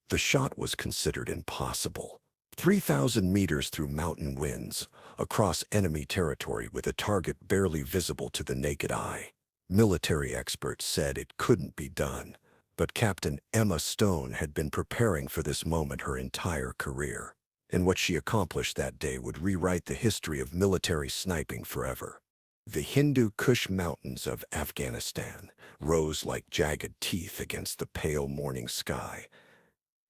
The shot was considered impossible. 3,000 meters through mountain winds, across enemy territory with a target barely visible to the naked eye. Military experts said it couldn't be done, but Captain Emma Stone had been preparing for this moment her entire career, and what she accomplished that day would rewrite the history of military sniping forever. The Hindu Kush Mountains of Afghanistan rose like jagged teeth against the pale morning sky.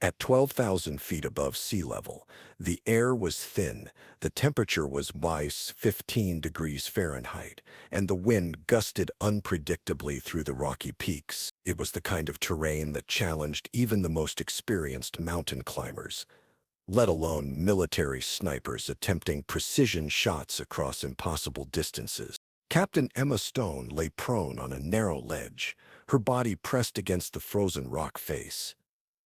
At 12,000 feet above sea level, the air was thin, the temperature was minus 15 degrees Fahrenheit, and the wind gusted unpredictably through the rocky peaks. It was the kind of terrain that challenged even the most experienced mountain climbers, let alone military snipers attempting precision shots across impossible distances. Captain Emma Stone lay prone on a narrow ledge, her body pressed against the frozen rock face.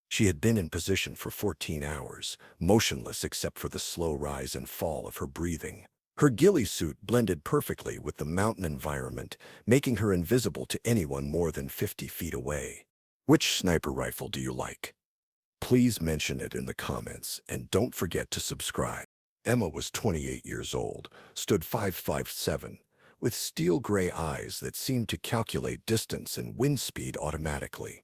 She had been in position for 14 hours, motionless except for the slow rise and fall of her breathing. Her ghillie suit blended perfectly with the mountain environment, making her invisible to anyone more than 50 feet away. Which sniper rifle do you like? Please mention it in the comments, and don't forget to subscribe. Emma was 28 years old, stood 5'7", with steel-gray eyes that seemed to calculate distance and wind speed automatically.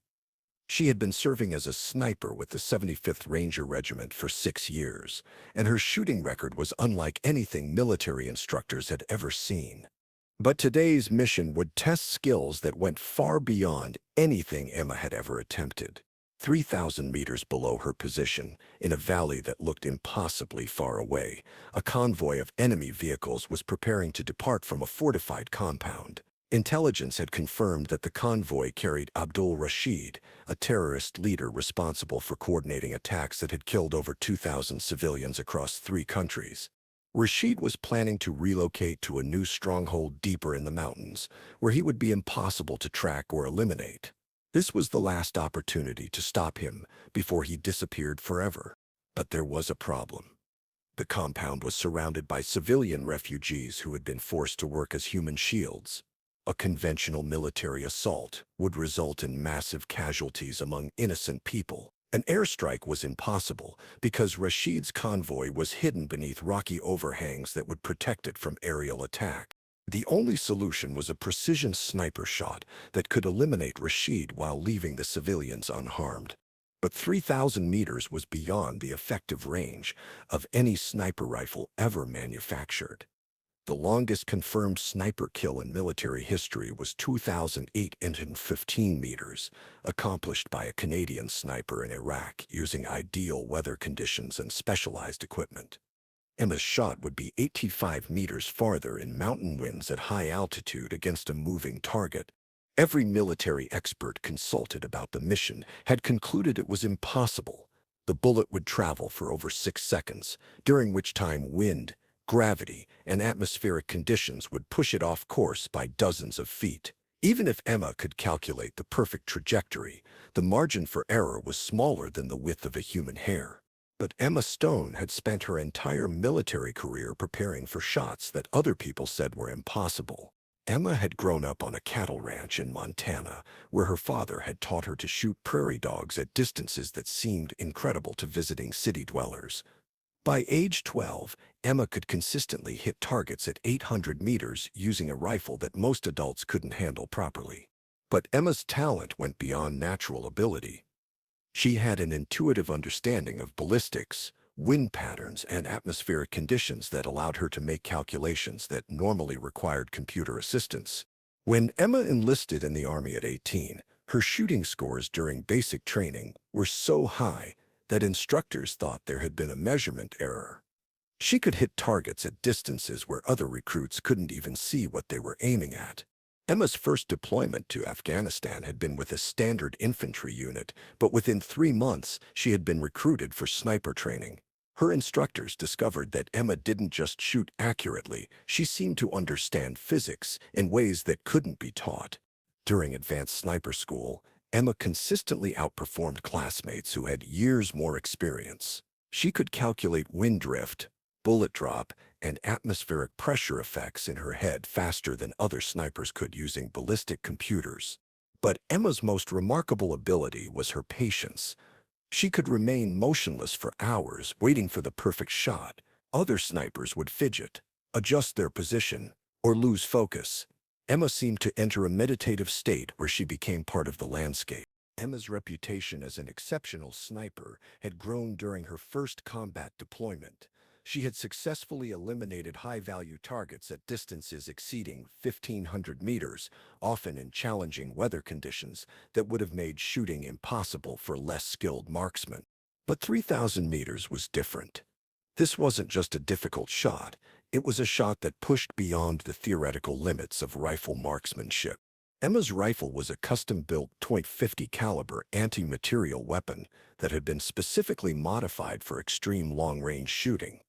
She had been serving as a sniper with the 75th Ranger Regiment for 6 years, and her shooting record was unlike anything military instructors had ever seen. But today's mission would test skills that went far beyond anything Emma had ever attempted. 3,000 meters below her position, in a valley that looked impossibly far away, a convoy of enemy vehicles was preparing to depart from a fortified compound. Intelligence had confirmed that the convoy carried Abdul Rashid, a terrorist leader responsible for coordinating attacks that had killed over 2,000 civilians across 3 countries. Rashid was planning to relocate to a new stronghold deeper in the mountains, where he would be impossible to track or eliminate. This was the last opportunity to stop him before he disappeared forever. But there was a problem. The compound was surrounded by civilian refugees who had been forced to work as human shields. A conventional military assault would result in massive casualties among innocent people. An airstrike was impossible because Rashid's convoy was hidden beneath rocky overhangs that would protect it from aerial attack. The only solution was a precision sniper shot that could eliminate Rashid while leaving the civilians unharmed. But 3,000 meters was beyond the effective range of any sniper rifle ever manufactured. The longest confirmed sniper kill in military history was 2,815 meters, accomplished by a Canadian sniper in Iraq using ideal weather conditions and specialized equipment. Emma's shot would be 85 meters farther in mountain winds at high altitude against a moving target. Every military expert consulted about the mission had concluded it was impossible. The bullet would travel for over 6 seconds, during which time wind, gravity, and atmospheric conditions would push it off course by dozens of feet. Even if Emma could calculate the perfect trajectory, the margin for error was smaller than the width of a human hair. But Emma Stone had spent her entire military career preparing for shots that other people said were impossible. Emma had grown up on a cattle ranch in Montana, where her father had taught her to shoot prairie dogs at distances that seemed incredible to visiting city dwellers. By age 12, Emma could consistently hit targets at 800 meters using a rifle that most adults couldn't handle properly. But Emma's talent went beyond natural ability. She had an intuitive understanding of ballistics, wind patterns, and atmospheric conditions that allowed her to make calculations that normally required computer assistance. When Emma enlisted in the Army at 18, her shooting scores during basic training were so high that instructors thought there had been a measurement error. She could hit targets at distances where other recruits couldn't even see what they were aiming at. Emma's first deployment to Afghanistan had been with a standard infantry unit, but within 3 months she had been recruited for sniper training. Her instructors discovered that Emma didn't just shoot accurately, she seemed to understand physics in ways that couldn't be taught. During advanced sniper school, Emma consistently outperformed classmates who had years more experience. She could calculate wind drift, bullet drop, and atmospheric pressure effects in her head faster than other snipers could using ballistic computers. But Emma's most remarkable ability was her patience. She could remain motionless for hours, waiting for the perfect shot. Other snipers would fidget, adjust their position, or lose focus. Emma seemed to enter a meditative state where she became part of the landscape. Emma's reputation as an exceptional sniper had grown during her first combat deployment. She had successfully eliminated high-value targets at distances exceeding 1,500 meters, often in challenging weather conditions that would have made shooting impossible for less skilled marksmen. But 3,000 meters was different. This wasn't just a difficult shot, it was a shot that pushed beyond the theoretical limits of rifle marksmanship. Emma's rifle was a custom-built .50 caliber anti-material weapon that had been specifically modified for extreme long-range shooting.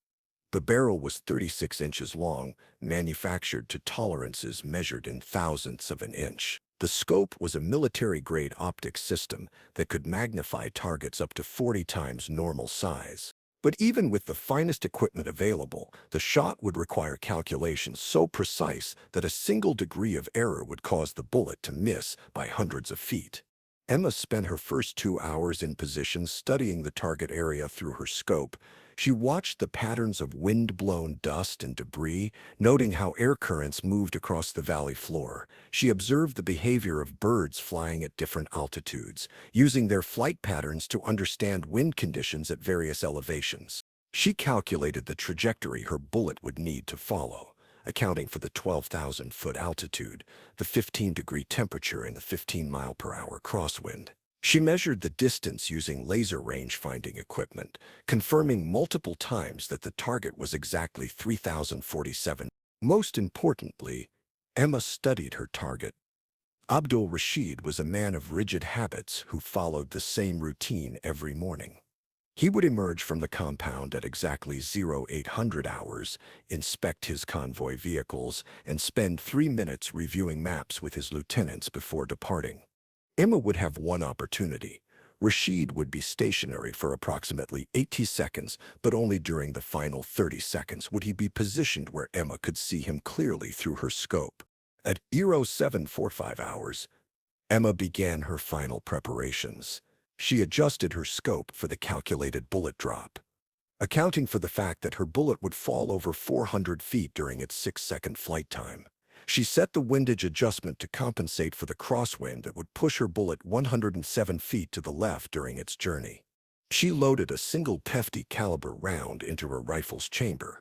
The barrel was 36 inches long, manufactured to tolerances measured in thousandths of an inch. The scope was a military-grade optics system that could magnify targets up to 40 times normal size. But even with the finest equipment available, the shot would require calculations so precise that a single degree of error would cause the bullet to miss by hundreds of feet. Emma spent her first 2 hours in position studying the target area through her scope. She watched the patterns of wind-blown dust and debris, noting how air currents moved across the valley floor. She observed the behavior of birds flying at different altitudes, using their flight patterns to understand wind conditions at various elevations. She calculated the trajectory her bullet would need to follow, accounting for the 12,000-foot altitude, the 15-degree temperature, and the 15-mile-per-hour crosswind. She measured the distance using laser range-finding equipment, confirming multiple times that the target was exactly 3,047. Most importantly, Emma studied her target. Abdul Rashid was a man of rigid habits who followed the same routine every morning. He would emerge from the compound at exactly 0800 hours, inspect his convoy vehicles, and spend 3 minutes reviewing maps with his lieutenants before departing. Emma would have one opportunity. Rashid would be stationary for approximately 80 seconds, but only during the final 30 seconds would he be positioned where Emma could see him clearly through her scope. At 0745 hours, Emma began her final preparations. She adjusted her scope for the calculated bullet drop, accounting for the fact that her bullet would fall over 400 feet during its 6-second flight time. She set the windage adjustment to compensate for the crosswind that would push her bullet 107 feet to the left during its journey. She loaded a single .50 caliber round into her rifle's chamber.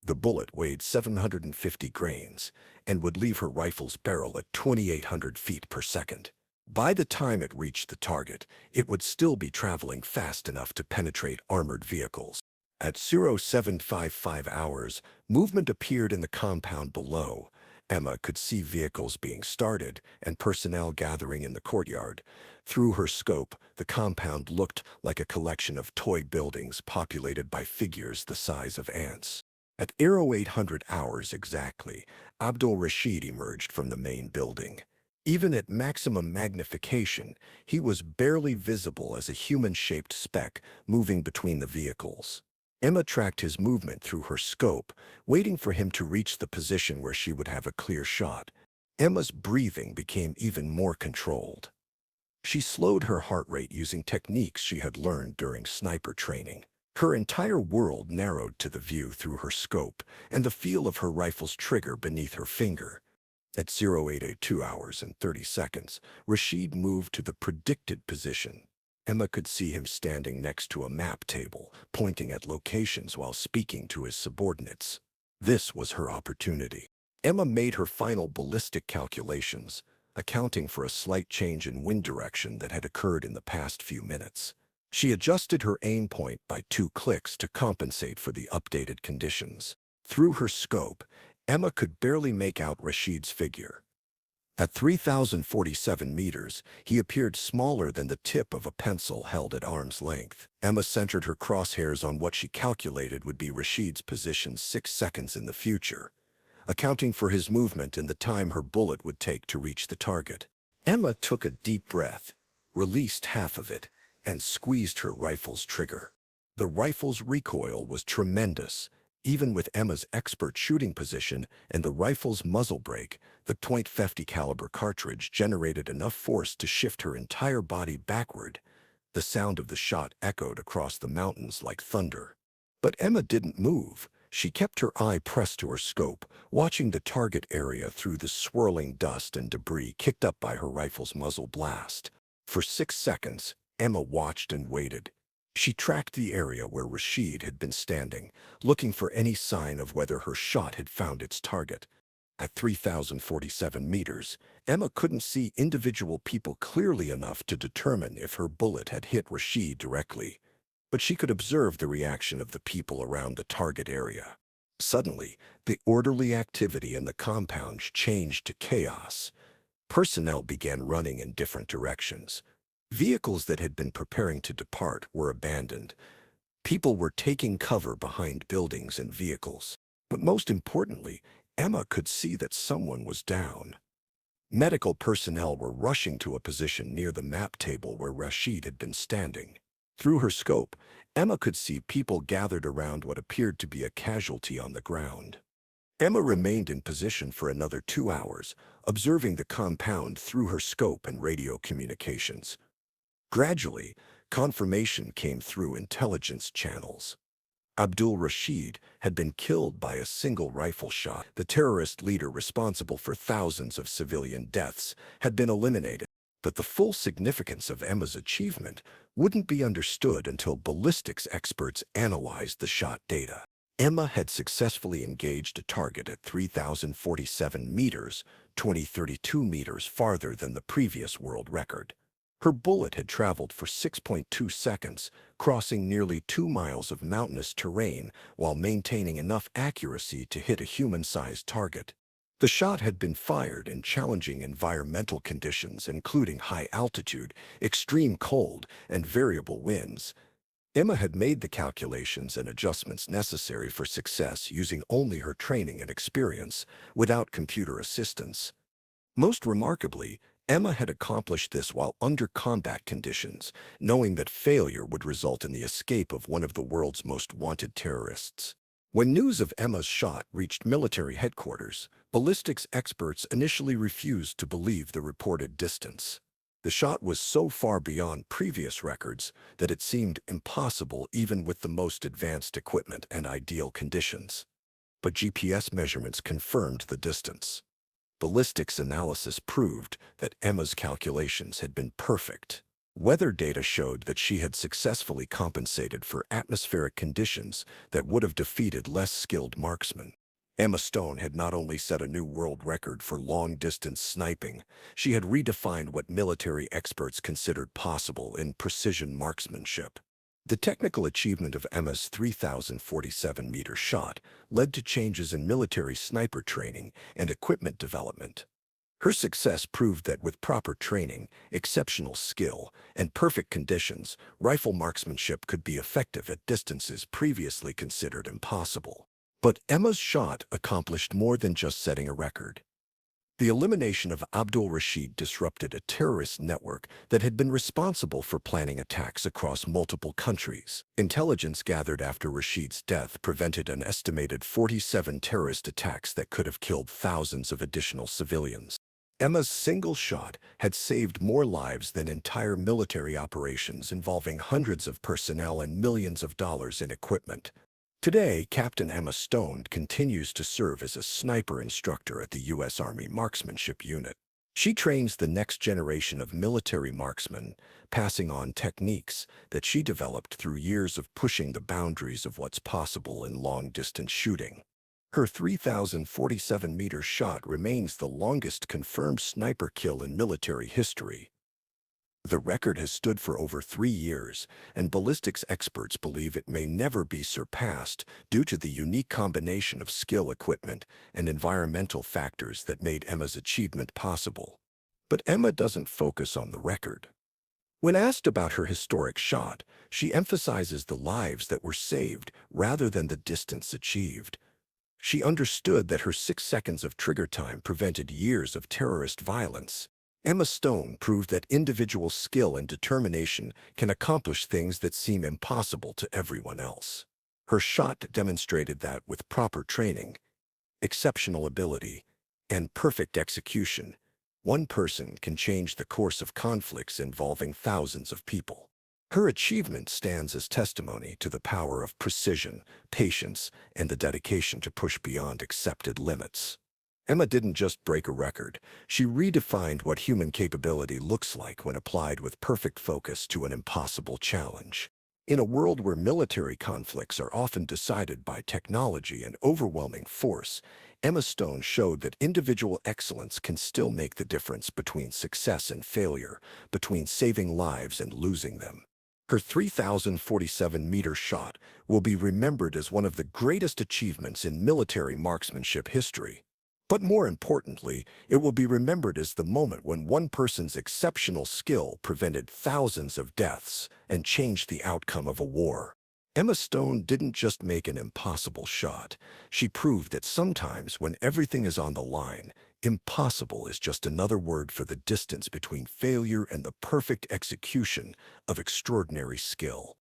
The bullet weighed 750 grains and would leave her rifle's barrel at 2,800 feet per second. By the time it reached the target, it would still be traveling fast enough to penetrate armored vehicles. At 0755 hours, movement appeared in the compound below. Emma could see vehicles being started and personnel gathering in the courtyard. Through her scope, the compound looked like a collection of toy buildings populated by figures the size of ants. At 0800 hours exactly, Abdul Rashid emerged from the main building. Even at maximum magnification, he was barely visible as a human-shaped speck moving between the vehicles. Emma tracked his movement through her scope, waiting for him to reach the position where she would have a clear shot. Emma's breathing became even more controlled. She slowed her heart rate using techniques she had learned during sniper training. Her entire world narrowed to the view through her scope and the feel of her rifle's trigger beneath her finger. At 0882 hours and 30 seconds, Rashid moved to the predicted position. Emma could see him standing next to a map table, pointing at locations while speaking to his subordinates. This was her opportunity. Emma made her final ballistic calculations, accounting for a slight change in wind direction that had occurred in the past few minutes. She adjusted her aim point by 2 clicks to compensate for the updated conditions. Through her scope, Emma could barely make out Rashid's figure. At 3,047 meters, he appeared smaller than the tip of a pencil held at arm's length. Emma centered her crosshairs on what she calculated would be Rashid's position 6 seconds in the future, accounting for his movement and the time her bullet would take to reach the target. Emma took a deep breath, released half of it, and squeezed her rifle's trigger. The rifle's recoil was tremendous. Even with Emma's expert shooting position and the rifle's muzzle brake, the .50 caliber cartridge generated enough force to shift her entire body backward. The sound of the shot echoed across the mountains like thunder. But Emma didn't move. She kept her eye pressed to her scope, watching the target area through the swirling dust and debris kicked up by her rifle's muzzle blast. For 6 seconds, Emma watched and waited. She tracked the area where Rashid had been standing, looking for any sign of whether her shot had found its target. At 3,047 meters, Emma couldn't see individual people clearly enough to determine if her bullet had hit Rashid directly, but she could observe the reaction of the people around the target area. Suddenly, the orderly activity in the compound changed to chaos. Personnel began running in different directions. Vehicles that had been preparing to depart were abandoned. People were taking cover behind buildings and vehicles. But most importantly, Emma could see that someone was down. Medical personnel were rushing to a position near the map table where Rashid had been standing. Through her scope, Emma could see people gathered around what appeared to be a casualty on the ground. Emma remained in position for another 2 hours, observing the compound through her scope and radio communications. Gradually, confirmation came through intelligence channels. Abdul Rashid had been killed by a single rifle shot. The terrorist leader responsible for thousands of civilian deaths had been eliminated. But the full significance of Emma's achievement wouldn't be understood until ballistics experts analyzed the shot data. Emma had successfully engaged a target at 3,047 meters, 2,032 meters farther than the previous world record. Her bullet had traveled for 6.2 seconds, crossing nearly 2 miles of mountainous terrain while maintaining enough accuracy to hit a human-sized target. The shot had been fired in challenging environmental conditions, including high altitude, extreme cold, and variable winds. Emma had made the calculations and adjustments necessary for success using only her training and experience, without computer assistance. Most remarkably, Emma had accomplished this while under combat conditions, knowing that failure would result in the escape of one of the world's most wanted terrorists. When news of Emma's shot reached military headquarters, ballistics experts initially refused to believe the reported distance. The shot was so far beyond previous records that it seemed impossible even with the most advanced equipment and ideal conditions. But GPS measurements confirmed the distance. Ballistics analysis proved that Emma's calculations had been perfect. Weather data showed that she had successfully compensated for atmospheric conditions that would have defeated less skilled marksmen. Emma Stone had not only set a new world record for long-distance sniping, she had redefined what military experts considered possible in precision marksmanship. The technical achievement of Emma's 3,047-meter shot led to changes in military sniper training and equipment development. Her success proved that with proper training, exceptional skill, and perfect conditions, rifle marksmanship could be effective at distances previously considered impossible. But Emma's shot accomplished more than just setting a record. The elimination of Abdul Rashid disrupted a terrorist network that had been responsible for planning attacks across multiple countries. Intelligence gathered after Rashid's death prevented an estimated 47 terrorist attacks that could have killed thousands of additional civilians. Emma's single shot had saved more lives than entire military operations involving hundreds of personnel and millions of dollars in equipment. Today, Captain Emma Stone continues to serve as a sniper instructor at the U.S. Army Marksmanship Unit. She trains the next generation of military marksmen, passing on techniques that she developed through years of pushing the boundaries of what's possible in long-distance shooting. Her 3,047-meter shot remains the longest confirmed sniper kill in military history. The record has stood for over 3 years, and ballistics experts believe it may never be surpassed due to the unique combination of skill, equipment, and environmental factors that made Emma's achievement possible. But Emma doesn't focus on the record. When asked about her historic shot, she emphasizes the lives that were saved rather than the distance achieved. She understood that her 6 seconds of trigger time prevented years of terrorist violence. Emma Stone proved that individual skill and determination can accomplish things that seem impossible to everyone else. Her shot demonstrated that with proper training, exceptional ability, and perfect execution, one person can change the course of conflicts involving thousands of people. Her achievement stands as testimony to the power of precision, patience, and the dedication to push beyond accepted limits. Emma didn't just break a record, she redefined what human capability looks like when applied with perfect focus to an impossible challenge. In a world where military conflicts are often decided by technology and overwhelming force, Emma Stone showed that individual excellence can still make the difference between success and failure, between saving lives and losing them. Her 3,047-meter shot will be remembered as one of the greatest achievements in military marksmanship history. But more importantly, it will be remembered as the moment when one person's exceptional skill prevented thousands of deaths and changed the outcome of a war. Emma Stone didn't just make an impossible shot. She proved that sometimes when everything is on the line, impossible is just another word for the distance between failure and the perfect execution of extraordinary skill.